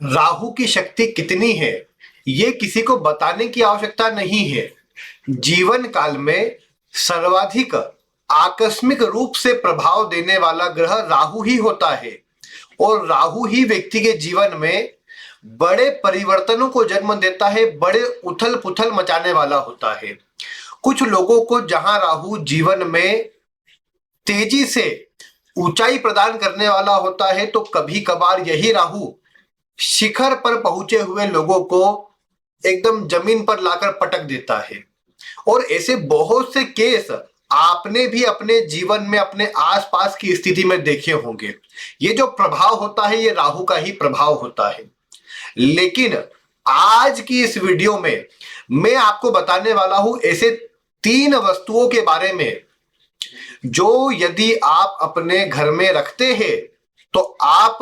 राहु की शक्ति कितनी है ये किसी को बताने की आवश्यकता नहीं है। जीवन काल में सर्वाधिक आकस्मिक रूप से प्रभाव देने वाला ग्रह राहु ही होता है और राहु ही व्यक्ति के जीवन में बड़े परिवर्तनों को जन्म देता है, बड़े उथल पुथल मचाने वाला होता है। कुछ लोगों को जहां राहु जीवन में तेजी से ऊंचाई प्रदान करने वाला होता है, तो कभी कभार यही राहु शिखर पर पहुंचे हुए लोगों को एकदम जमीन पर लाकर पटक देता है। और ऐसे बहुत से केस आपने भी अपने जीवन में अपने आसपास की स्थिति में देखे होंगे। ये जो प्रभाव होता है ये राहु का ही प्रभाव होता है। लेकिन आज की इस वीडियो में मैं आपको बताने वाला हूं ऐसे 3 वस्तुओं के बारे में जो यदि आप अपने घर में रखते हैं तो आप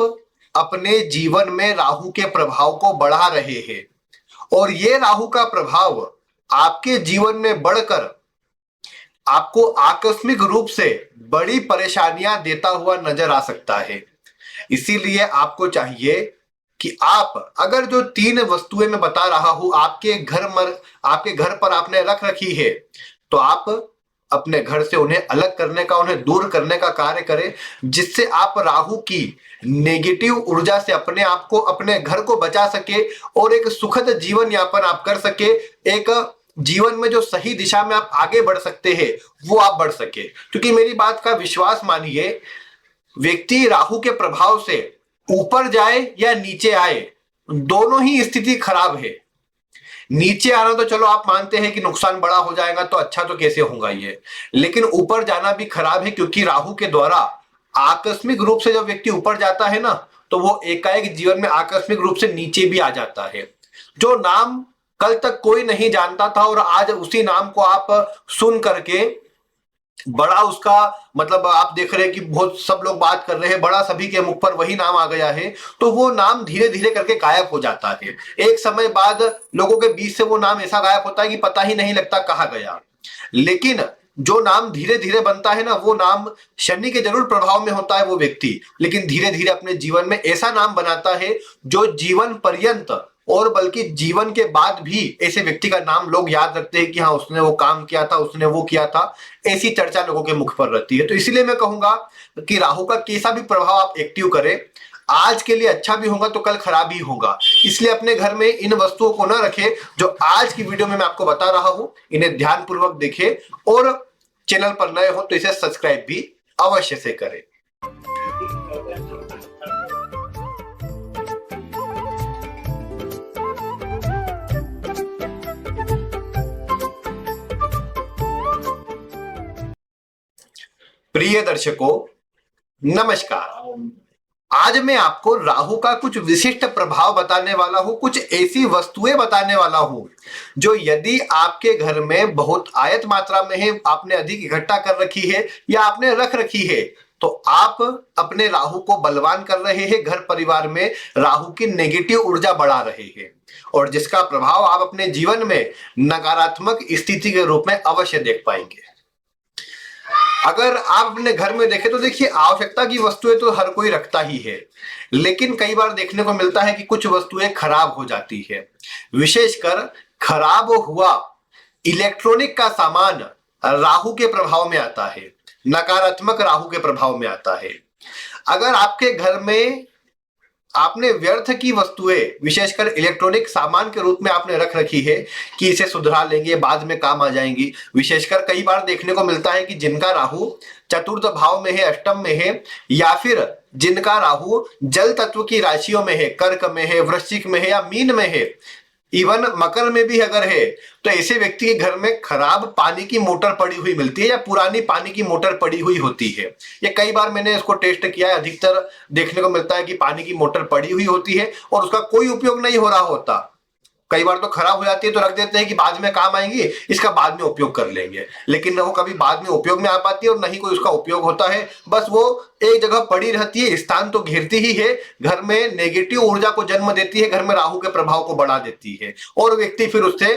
अपने जीवन में राहु के प्रभाव को बढ़ा रहे हैं और ये राहु का प्रभाव आपके जीवन में बढ़कर आपको आकस्मिक रूप से बड़ी परेशानियां देता हुआ नजर आ सकता है। इसीलिए आपको चाहिए कि आप अगर जो 3 वस्तुएं मैं बता रहा हूं आपके घर पर आपने रख रखी है, तो आप अपने घर से उन्हें अलग करने का, उन्हें दूर करने का कार्य करें, जिससे आप राहु की नेगेटिव ऊर्जा से अपने आप को, अपने घर को बचा सके और एक सुखद जीवन यापन आप कर सके। एक जीवन में जो सही दिशा में आप आगे बढ़ सकते हैं वो आप बढ़ सके। क्योंकि मेरी बात का विश्वास मानिए, व्यक्ति राहु के प्रभाव से ऊपर जाए या नीचे आए, दोनों ही स्थिति खराब है। नीचे आना तो चलो आप मानते हैं कि नुकसान बड़ा हो जाएगा, तो अच्छा तो कैसे होगा ये, लेकिन ऊपर जाना भी खराब है, क्योंकि राहु के द्वारा आकस्मिक रूप से जब व्यक्ति ऊपर जाता है ना, तो वो एकाएक जीवन में आकस्मिक रूप से नीचे भी आ जाता है। जो नाम कल तक कोई नहीं जानता था और आज उसी नाम को आप सुन करके बड़ा उसका मतलब आप देख रहे हैं कि बहुत सब लोग बात कर रहे हैं, बड़ा सभी के मुख पर वही नाम आ गया है, तो वो नाम धीरे धीरे करके गायब हो जाता है। एक समय बाद लोगों के बीच से वो नाम ऐसा गायब होता है कि पता ही नहीं लगता कहाँ गया। लेकिन जो नाम धीरे धीरे बनता है ना, वो नाम शनि के जरूर प्रभाव में होता है वो व्यक्ति, लेकिन धीरे धीरे अपने जीवन में ऐसा नाम बनाता है जो जीवन पर्यंत और बल्कि जीवन के बाद भी ऐसे व्यक्ति का नाम लोग याद रखते हैं कि हाँ उसने वो काम किया था, उसने वो किया था। ऐसी चर्चा लोगों के मुख पर रहती है। तो इसलिए मैं कहूंगा कि राहु का कैसा भी प्रभाव आप एक्टिव करें, आज के लिए अच्छा भी होगा तो कल खराब ही होगा। इसलिए अपने घर में इन वस्तुओं को ना रखें जो आज की वीडियो में मैं आपको बता रहा हूं। इन्हें ध्यानपूर्वक देखें और चैनल पर नए हो तो इसे सब्सक्राइब भी अवश्य से करें। प्रिय दर्शकों, नमस्कार। आज मैं आपको राहु का कुछ विशिष्ट प्रभाव बताने वाला हूं, कुछ ऐसी वस्तुएं बताने वाला हूं जो यदि आपके घर में बहुत आयत मात्रा में है, आपने अधिक इकट्ठा कर रखी है या आपने रख रखी है, तो आप अपने राहु को बलवान कर रहे हैं, घर परिवार में राहु की नेगेटिव ऊर्जा बढ़ा रहे हैं और जिसका प्रभाव आप अपने जीवन में नकारात्मक स्थिति के रूप में अवश्य देख पाएंगे। अगर आप अपने घर में देखें तो देखिए, आवश्यकता की वस्तुएं तो हर कोई रखता ही है, लेकिन कई बार देखने को मिलता है कि कुछ वस्तुएं खराब हो जाती है। विशेषकर खराब हुआ इलेक्ट्रॉनिक का सामान राहु के प्रभाव में आता है, नकारात्मक राहु के प्रभाव में आता है। अगर आपके घर में आपने व्यर्थ की वस्तुएं विशेषकर इलेक्ट्रॉनिक सामान के रूप में आपने रख रखी है कि इसे सुधरा लेंगे, बाद में काम आ जाएंगी। विशेषकर कई बार देखने को मिलता है कि जिनका राहु चतुर्थ भाव में है, अष्टम में है, या फिर जिनका राहु जल तत्व की राशियों में है, कर्क में है, वृश्चिक में है या मीन में है, इवन मकर में भी अगर है, तो ऐसे व्यक्ति के घर में खराब पानी की मोटर पड़ी हुई मिलती है या पुरानी पानी की मोटर पड़ी हुई होती है। ये कई बार मैंने इसको टेस्ट किया है, अधिकतर देखने को मिलता है कि पानी की मोटर पड़ी हुई होती है और उसका कोई उपयोग नहीं हो रहा होता। कई बार तो खराब हो जाती है तो रख देते हैं कि बाद में काम आएंगी, इसका बाद में उपयोग कर लेंगे, लेकिन न वो कभी बाद में उपयोग में आ पाती है और न ही कोई उसका उपयोग होता है। बस वो एक जगह पड़ी रहती है, स्थान तो घेरती ही है, घर में नेगेटिव ऊर्जा को जन्म देती है, घर में राहु के प्रभाव को बढ़ा देती है और व्यक्ति फिर उससे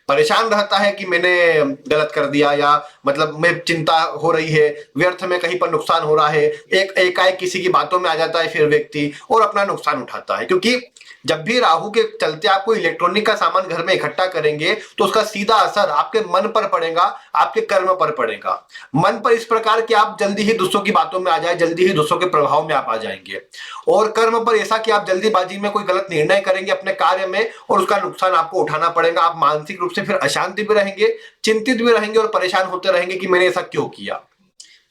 परेशान रहता है कि मैंने गलत कर दिया, या मतलब मैं चिंता हो रही है, व्यर्थ में कहीं पर नुकसान हो रहा है, एक एकाएक किसी की बातों में आ जाता है फिर व्यक्ति और अपना नुकसान उठाता है। क्योंकि जब भी राहु के चलते आप कोई इलेक्ट्रॉनिक का सामान घर में इकट्ठा करेंगे तो उसका सीधा असर आपके मन पर पड़ेगा, आपके कर्म पर पड़ेगा। मन पर इस प्रकार कि आप जल्दी ही दूसरों की बातों में आ जाए, जल्दी ही दूसरों के प्रभाव में आप आ जाएंगे। और कर्म पर ऐसा कि आप जल्दीबाजी में कोई गलत निर्णय करेंगे अपने कार्य में और उसका नुकसान आपको उठाना पड़ेगा। आप मानसिक रूप से फिर अशांति भी रहेंगे, चिंतित भी रहेंगे और परेशान होते रहेंगे कि मैंने ऐसा क्यों किया।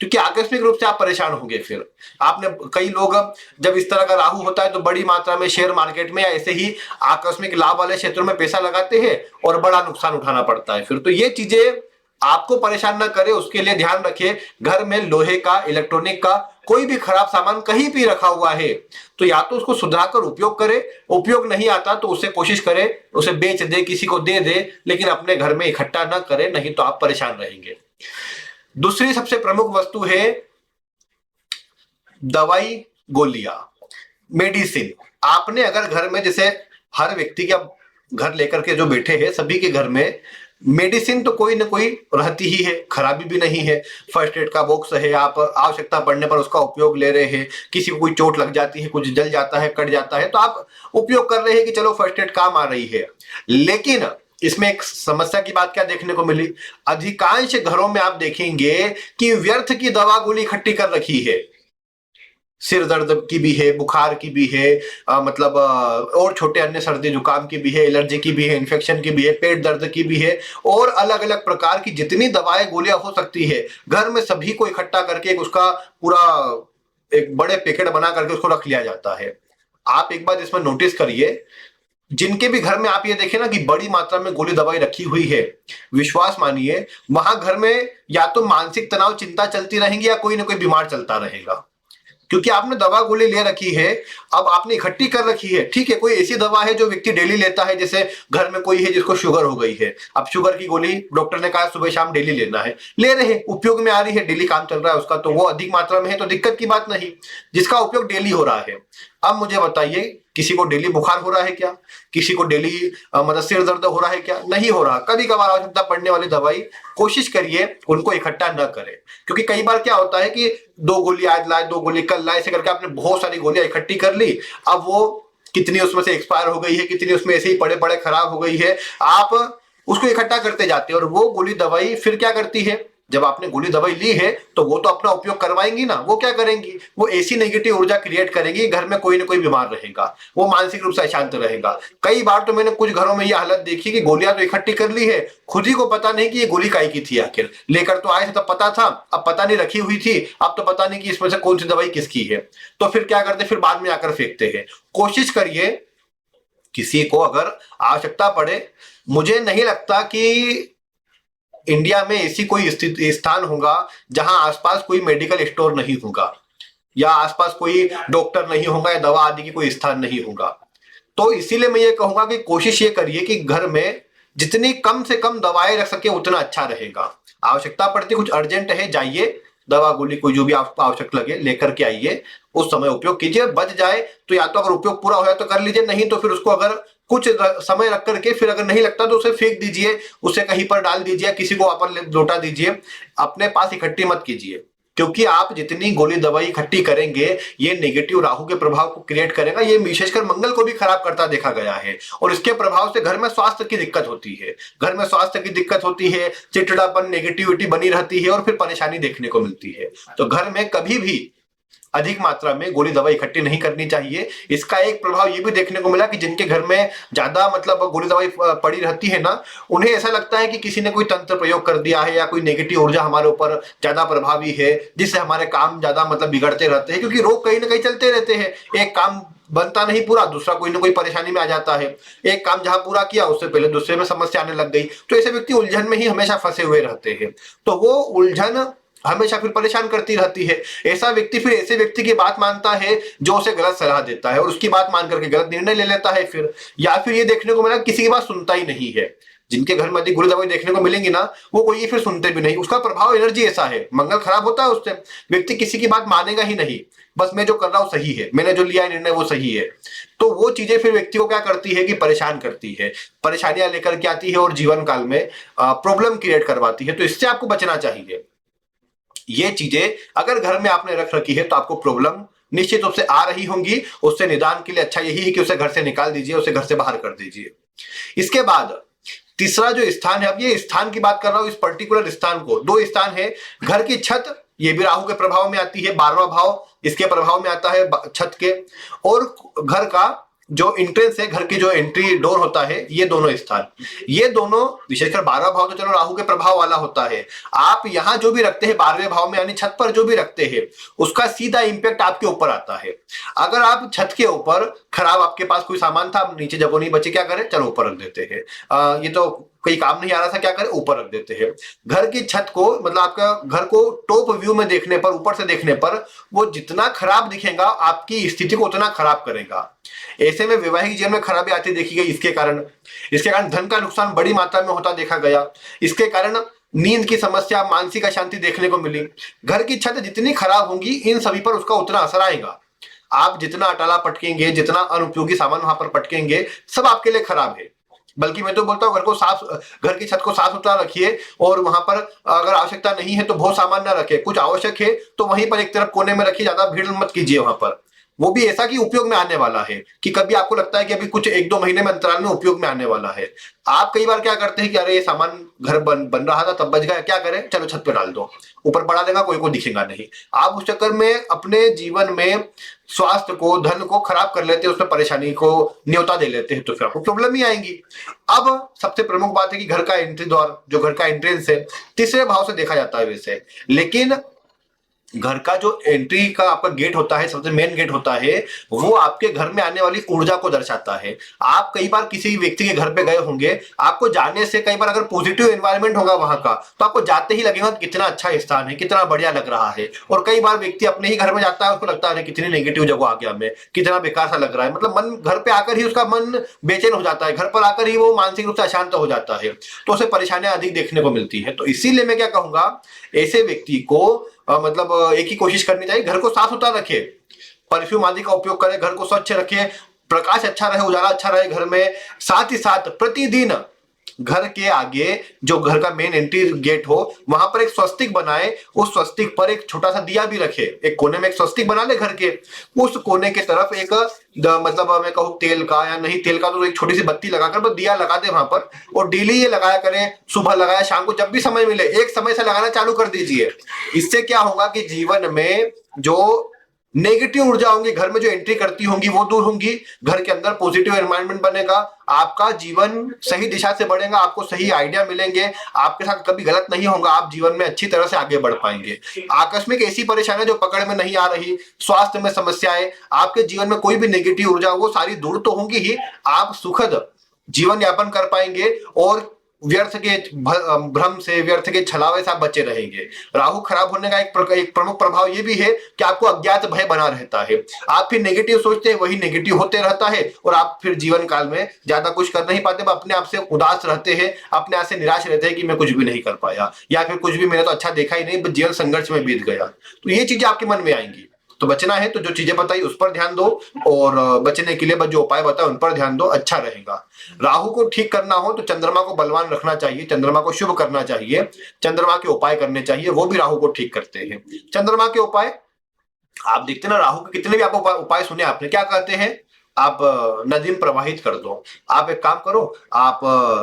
क्योंकि आकस्मिक रूप से आप परेशान होंगे। फिर आपने कई लोग जब इस तरह का राहु होता है तो बड़ी मात्रा में शेयर मार्केट में या ऐसे ही आकस्मिक लाभ वाले क्षेत्रों में पैसा लगाते हैं और बड़ा नुकसान उठाना पड़ता है। फिर तो ये चीजें आपको परेशान ना करे, उसके लिए ध्यान रखिए। घर में लोहे का, इलेक्ट्रॉनिक का कोई भी खराब सामान कहीं भी रखा हुआ है तो या तो उसको सुधारकर उपयोग करे, उपयोग नहीं आता तो उसे कोशिश करे उसे बेच दे, किसी को दे दे, लेकिन अपने घर में इकट्ठा ना करे, नहीं तो आप परेशान रहेंगे। दूसरी सबसे प्रमुख वस्तु है दवाई, गोलियां, मेडिसिन। आपने अगर घर में, जैसे हर व्यक्ति का घर लेकर के जो बैठे हैं सभी के घर में मेडिसिन तो कोई ना कोई रहती ही है, खराबी भी नहीं है। फर्स्ट एड का बॉक्स है, आप आवश्यकता पड़ने पर उसका उपयोग ले रहे हैं। किसी को कोई चोट लग जाती है, कुछ जल जाता है, कट जाता है, तो आप उपयोग कर रहे हैं कि चलो फर्स्ट एड काम आ रही है। लेकिन इसमें एक समस्या की बात क्या देखने को मिली, अधिकांश घरों में आप देखेंगे कि व्यर्थ की दवा गोली इकट्ठी कर रखी है। सिर दर्द की भी है, बुखार की भी है, और छोटे अन्य सर्दी जुकाम की भी है, एलर्जी की भी है, इन्फेक्शन की भी है, पेट दर्द की भी है, और अलग अलग प्रकार की जितनी दवाएं गोलियां हो सकती है घर में सभी को इकट्ठा करके एक उसका पूरा एक बड़े पैकेट बना करके उसको रख लिया जाता है। आप एक बार इसमें नोटिस करिए, जिनके भी घर में आप ये देखें ना कि बड़ी मात्रा में गोली दवाई रखी हुई है, विश्वास मानिए वहां घर में या तो मानसिक तनाव, चिंता चलती रहेंगी या कोई ना कोई बीमार चलता रहेगा। क्योंकि आपने दवा गोली ले रखी है, अब आपने इकट्ठी कर रखी है। ठीक है, कोई ऐसी दवा है जो व्यक्ति डेली लेता है, जैसे घर में कोई है जिसको शुगर हो गई है, अब शुगर की गोली डॉक्टर ने कहा सुबह शाम डेली लेना है, ले रहे, उपयोग में आ रही है, डेली काम चल रहा है उसका, तो वो अधिक मात्रा में है तो दिक्कत की बात नहीं, जिसका उपयोग डेली हो रहा है। अब मुझे बताइए, किसी को डेली बुखार हो रहा है क्या? किसी को डेली सिर दर्द हो रहा है क्या? नहीं हो रहा। कभी कभार आवश्यकता पड़ने वाली दवाई कोशिश करिए उनको इकट्ठा न करें, क्योंकि कई बार क्या होता है कि 2 गोली आज लाए, 2 गोली कल लाए, ऐसे करके आपने बहुत सारी गोलियां इकट्ठी कर ली। अब वो कितनी उसमें से एक्सपायर हो गई है, कितनी उसमें ऐसे ही पड़े पड़े खराब हो गई है, आप उसको इकट्ठा करते जाते हैं और वो गोली दवाई फिर क्या करती है, जब आपने गोली दवाई ली है तो वो तो अपना उपयोग करवाएंगी ना, वो क्या करेंगी, वो ऐसी नेगेटिव ऊर्जा क्रिएट करेंगी, घर में कोई ना कोई बीमार रहेगा, वो मानसिक रूप से अशांत रहेगा। कई बार तो मैंने कुछ घरों में ये हालत देखी कि गोलियां तो इकट्ठी कर ली है, खुद ही को पता नहीं कि ये गोली काई की थी, आखिर लेकर तो आए थे तब पता था, अब पता नहीं रखी हुई थी, अब तो पता नहीं कि इसमें से कौन सी दवाई किसकी है। तो फिर क्या करते, फिर बाद में आकर फेंकते हैं। कोशिश करिए किसी को अगर आवश्यकता पड़े, मुझे नहीं लगता कि इंडिया में ऐसी कोई स्थान होगा जहां आसपास कोई मेडिकल स्टोर नहीं होगा, या आसपास कोई डॉक्टर नहीं होगा, या दवा आदि की कोई स्थान नहीं होगा। तो इसीलिए मैं ये कहूंगा कि कोशिश ये करिए कि घर में जितनी कम से कम दवाएं रख सके उतना अच्छा रहेगा। आवश्यकता पड़ती कुछ अर्जेंट है, जाइए दवा गोली कोई जो भी आपको आवश्यक लगे लेकर के आइए, उस समय उपयोग कीजिए। बच जाए तो या तो अगर उपयोग पूरा हो जाए तो कर लीजिए, नहीं तो फिर उसको अगर कुछ समय रख करके फिर अगर नहीं लगता तो उसे फेंक दीजिए, उसे कहीं पर डाल दीजिए, किसी को वापस लौटा दीजिए, अपने पास इकट्ठी मत कीजिए। क्योंकि आप जितनी गोली दवाई इकट्ठी करेंगे ये नेगेटिव राहु के प्रभाव को क्रिएट करेगा। ये विशेषकर मंगल को भी खराब करता देखा गया है, और इसके प्रभाव से घर में स्वास्थ्य की दिक्कत होती है। घर में स्वास्थ्य की दिक्कत होती है, चिड़चिड़ापन, नेगेटिविटी बनी रहती है और फिर परेशानी देखने को मिलती है। तो घर में कभी भी अधिक मात्रा में गोली दवाई इकट्ठी नहीं करनी चाहिए। इसका एक प्रभाव ये भी देखने को मिला कि जिनके घर में ज्यादा गोली दवाई पड़ी रहती है ना, उन्हें ऐसा लगता है कि किसी ने कोई तंत्र प्रयोग कर दिया है या कोई नेगेटिव ऊर्जा हमारे ऊपर ज्यादा प्रभावी है, जिससे हमारे काम ज्यादा बिगड़ते रहते हैं। क्योंकि रोग कहीं ना कहीं चलते रहते हैं, एक काम बनता नहीं पूरा, दूसरा कोई ना कोई परेशानी में आ जाता है। एक काम जहां पूरा किया उससे पहले दूसरे में समस्या आने लग गई, तो ऐसे व्यक्ति उलझन में ही हमेशा फंसे हुए रहते हैं। तो वो उलझन हमेशा फिर परेशान करती रहती है। ऐसा व्यक्ति फिर ऐसे व्यक्ति की बात मानता है जो उसे गलत सलाह देता है और उसकी बात मान करके गलत निर्णय ले लेता है फिर, या फिर ये देखने को मिला किसी की बात सुनता ही नहीं है। जिनके घर में अधिक गुरु दवाई देखने को मिलेंगी ना, वो कोई ये फिर सुनते भी नहीं। उसका प्रभाव एनर्जी ऐसा है, मंगल खराब होता है उससे, व्यक्ति किसी की बात मानेगा ही नहीं, बस मैं जो कर रहा हूं सही है, मैंने जो लिया निर्णय वो सही है। तो वो चीजें फिर व्यक्ति को क्या करती है कि परेशान करती है, परेशानियां लेकर के आती है और जीवन काल में प्रॉब्लम क्रिएट करवाती है। तो इससे आपको बचना चाहिए। ये चीजें अगर घर में आपने रख रखी है तो आपको प्रॉब्लम निश्चित रूप से आ रही होंगी। उससे निदान के लिए अच्छा यही है कि उसे घर से निकाल दीजिए, उसे घर से बाहर कर दीजिए। इसके बाद तीसरा जो स्थान है, अब ये स्थान की बात कर रहा हूं, इस पर्टिकुलर स्थान को, दो स्थान है, घर की छत, ये भी राहु के प्रभाव में आती है, 12वां भाव इसके प्रभाव में आता है छत के, और घर का जो एंट्रेंस है, घर की जो एंट्री डोर होता है, ये दोनों स्थान, ये दोनों विशेषकर 12वां भाव तो चलो राहु के प्रभाव वाला होता है। आप यहां जो भी रखते हैं 12वें भाव में, यानी छत पर जो भी रखते हैं, उसका सीधा इंपैक्ट आपके ऊपर आता है। अगर आप छत के ऊपर खराब, आपके पास कोई सामान था, नीचे जगह नहीं बचे, क्या करें, चलो ऊपर रख देते हैं, ये तो कोई काम नहीं आ रहा था, क्या करें, ऊपर रख देते हैं। घर की छत को, मतलब आपका घर को टॉप व्यू में देखने पर, ऊपर से देखने पर, वो जितना खराब दिखेगा आपकी स्थिति को उतना खराब करेगा। ऐसे में वैवाहिक जीवन में खराबी आती देखी गई, इसके कारण धन का नुकसान बड़ी मात्रा में होता देखा गया। इसके कारण नींद की समस्या, मानसिक अशांति देखने को मिली। घर की छत जितनी खराब होगी, इन सभी पर उसका उतना असर आएगा। आप जितना अटाला पटकेंगे, जितना अनुपयोगी सामान वहां पर पटकेंगे, सब आपके लिए खराब है। बल्कि मैं तो बोलता हूँ घर की छत को साफ सुथरा रखिए, और वहां पर अगर आवश्यकता नहीं है तो बहुत सामान ना रखे, कुछ आवश्यक है तो वहीं पर एक तरफ कोने में रखिए, ज्यादा भीड़ मत कीजिए वहां पर। वो भी ऐसा कि उपयोग में आने वाला है, कि कभी आपको लगता है कि अभी कुछ 1-2 महीने में अंतराल में उपयोग में आने वाला है। आप कई बार क्या करते हैं कि अरे ये सामान घर बन रहा था तब बच गया, क्या करें, चलो छत पे डाल दो, ऊपर बढ़ा देगा, कोई को दिखेगा नहीं। आप उस चक्कर में अपने जीवन में स्वास्थ्य को, धन को खराब कर लेते हैं, उसमें परेशानी को न्योता दे लेते हैं, तो फिर आपको प्रॉब्लम ही आएंगी। अब सबसे प्रमुख बात है कि घर का एंट्री द्वार, जो घर का एंट्रेंस है, तीसरे भाव से देखा जाता है वैसे, लेकिन घर का जो एंट्री का आपका गेट होता है, सबसे मेन गेट होता है, वो आपके घर में आने वाली ऊर्जा को दर्शाता है। आप कई बार किसी व्यक्ति के घर पे गए होंगे, आपको जाने से कई बार अगर पॉजिटिव एनवायरनमेंट होगा वहां का, तो आपको जाते ही लगेगा कितना अच्छा स्थान है, कितना बढ़िया लग रहा है। और कई बार व्यक्ति अपने ही घर में जाता है, उसको लगता है कितनी नेगेटिव जगह आ गया, हमें कितना बेकार सा लग रहा है, मतलब मन घर पे आकर ही उसका मन बेचैन हो जाता है, घर पर आकर ही वो मानसिक रूप से अशांत हो जाता है, तो उसे परेशानियां अधिक देखने को मिलती है। तो इसीलिए मैं क्या कहूंगा, ऐसे व्यक्ति को मतलब एक ही कोशिश करनी चाहिए, घर को साफ सुथरा रखे, परफ्यूम आदि का उपयोग करें, घर को स्वच्छ रखे, प्रकाश अच्छा रहे, उजाला अच्छा रहे घर में। साथ ही साथ प्रतिदिन घर के आगे जो घर का मेन एंट्री गेट हो, वहां पर एक स्वस्तिक बनाए, उस स्वस्तिक पर एक छोटा सा दिया भी रखे, एक कोने में एक स्वस्तिक बना ले घर के, उस कोने के तरफ एक मतलब मैं कहूँ तेल का, या नहीं तेल का तो एक छोटी सी बत्ती लगाकर बस दिया लगा दे वहां पर, और डेली ये लगाया करें, सुबह लगाया, शाम को, जब भी समय मिले एक समय से लगाना चालू कर दीजिए। इससे क्या होगा कि जीवन में जो नेगेटिव ऊर्जा होंगी, घर में जो एंट्री करती होंगी, वो दूर होंगी, घर के अंदर पॉजिटिव एनवायरनमेंट बनेगा, आपका जीवन सही दिशा से बढ़ेगा, आपको सही आइडिया मिलेंगे, आपके साथ कभी गलत नहीं होगा, आप जीवन में अच्छी तरह से आगे बढ़ पाएंगे। आकस्मिक ऐसी परेशानियां जो पकड़ में नहीं आ रही, स्वास्थ्य में समस्याएं, आपके जीवन में कोई भी नेगेटिव ऊर्जा, वो सारी दूर तो होंगी ही, आप सुखद जीवन यापन कर पाएंगे, और व्यर्थ के भ्रम से, व्यर्थ के छलावे से आप बचे रहेंगे। राहु खराब होने का एक प्रमुख प्रभाव ये भी है कि आपको अज्ञात भय बना रहता है, आप फिर नेगेटिव सोचते हैं, वही नेगेटिव होते रहता है, और आप फिर जीवन काल में ज्यादा कुछ कर नहीं पाते, अपने आप से उदास रहते हैं, अपने आप से निराश रहते हैं कि मैं कुछ भी नहीं कर पाया, या फिर कुछ भी मैंने तो अच्छा देखा ही नहीं, बस जीवन संघर्ष में बीत गया। तो ये चीजें आपके मन में आएंगी। तो बचना है तो जो चीजें बताई उस पर ध्यान दो, और बचने के लिए बस जो उपाय बताए उन पर ध्यान दो, अच्छा रहेगा। राहु को ठीक करना हो तो चंद्रमा को बलवान रखना चाहिए, चंद्रमा को शुभ करना चाहिए, चंद्रमा के उपाय करने चाहिए, वो भी राहु को ठीक करते हैं। चंद्रमा के उपाय आप देखते ना, राहु के कितने भी आप उपाय सुने आपने, क्या कहते हैं, आप नदीम प्रवाहित कर दो, आप एक काम करो, आप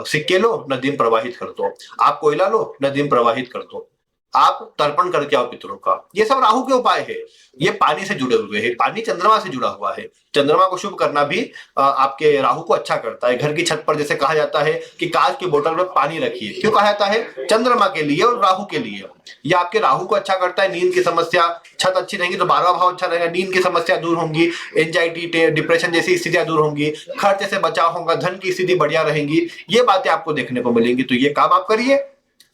सिक्के लो, नदीम प्रवाहित कर दो, आप कोयला लो, नदीम प्रवाहित कर दो, आप तर्पण करके आओ पितरों का, ये सब राहु के उपाय है। ये पानी से जुड़े हुए हैं, पानी चंद्रमा से जुड़ा हुआ है, चंद्रमा को शुभ करना भी आपके राहु को अच्छा करता है। घर की छत पर जैसे कहा जाता है कि कांच की बोतल में पानी रखिए, क्यों कहा जाता है, चंद्रमा के लिए और राहु के लिए। ये आपके राहु को अच्छा करता है, नींद की समस्या, छत अच्छी रहेगी तो 12वां भाव अच्छा रहेगा, नींद की समस्या दूर होंगी, एंजाइटी, डिप्रेशन जैसी स्थितियां दूर होंगी, खर्च से बचाव होगा, धन की स्थिति बढ़िया रहेंगी, ये बातें आपको देखने को मिलेंगी। तो ये काम आप करिए,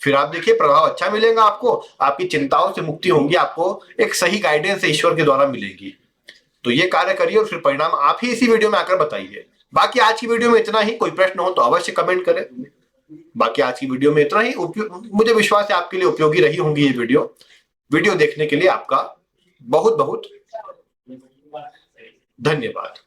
फिर आप देखिए प्रभाव अच्छा मिलेगा आपको, आपकी चिंताओं से मुक्ति होंगी, आपको एक सही गाइडेंस ईश्वर के द्वारा मिलेगी। तो ये कार्य करिए और फिर परिणाम आप ही इसी वीडियो में आकर बताइए। बाकी आज की वीडियो में इतना ही, कोई प्रश्न हो तो अवश्य कमेंट करें। बाकी आज की वीडियो में इतना ही। मुझे विश्वास है आपके लिए उपयोगी रही होंगी ये वीडियो देखने के लिए आपका बहुत बहुत धन्यवाद।